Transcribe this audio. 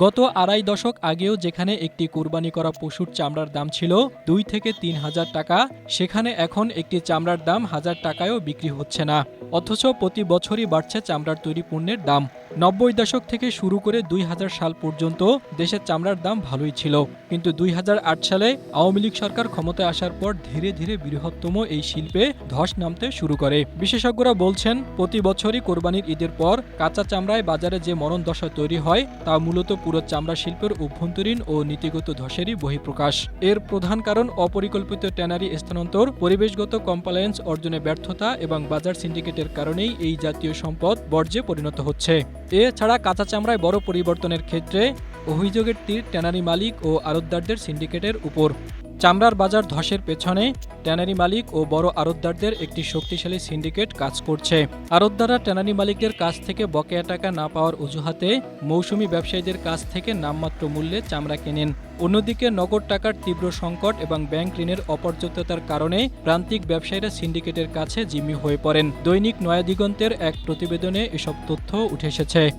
গত আড়াই দশক আগেও যেখানে একটি কোরবানি করা পশুর চামড়ার দাম ছিল 2 থেকে 3,000 টাকা, সেখানে এখন একটি চামড়ার দাম 1,000 টাকায়ও বিক্রি হচ্ছে না। অথচ প্রতি বছরই বাড়ছে চামড়ার তৈরি পণ্যের দাম। 90 দশক থেকে শুরু করে 2000 সাল পর্যন্ত দেশের চামড়ার দাম ভালোই ছিল, কিন্তু 2008 সালে আওয়ামী লীগ সরকার ক্ষমতায় আসার পর ধীরে ধীরে বৃহত্তম এই শিল্পে ধস নামতে শুরু করে। বিশেষজ্ঞরা বলছেন, প্রতি বছরই কোরবানির ঈদের পর কাঁচা চামড়ায় বাজারে যে মরণ দশা তৈরি হয় তা মূলত পুরো চামড়া শিল্পের অভ্যন্তরীণ ও নীতিগত ধসেরই বহিঃপ্রকাশ। এর প্রধান কারণ অপরিকল্পিত ট্যানারি স্থানান্তর, পরিবেশগত কমপ্লায়েন্স অর্জনে ব্যর্থতা এবং বাজার সিন্ডিকেটের কারণেই এই জাতীয় সম্পদ বর্জ্যে পরিণত হচ্ছে। এছাড়া কাঁচা চামড়ায় বড় পরিবর্তনের ক্ষেত্রে অভিযোগের তীর ট্যানারি মালিক ও আড়তদারদের সিন্ডিকেটের উপর। চামড়ার বাজার ধসের পেছনে ট্যানারি মালিক ও বড় আড়তদারদের একটি শক্তিশালী সিন্ডিকেট কাজ করছে। আড়তদাররা ট্যানারি মালিকদের কাছ থেকে বকেয়া টাকা না পাওয়ার অজুহাতে মৌসুমি ব্যবসায়ীদের কাছ থেকে নামমাত্র মূল্যে চামড়া কেনেন। অন্যদিকে নগদ টাকার তীব্র সংকট এবং ব্যাংক ঋণের অপর্যাপ্ততার কারণে প্রান্তিক ব্যবসায়ীরা সিন্ডিকেটের কাছে জিম্মি হয়ে পড়েন। দৈনিক নয়া দিগন্তের এক প্রতিবেদনে এসব তথ্য উঠে এসেছে।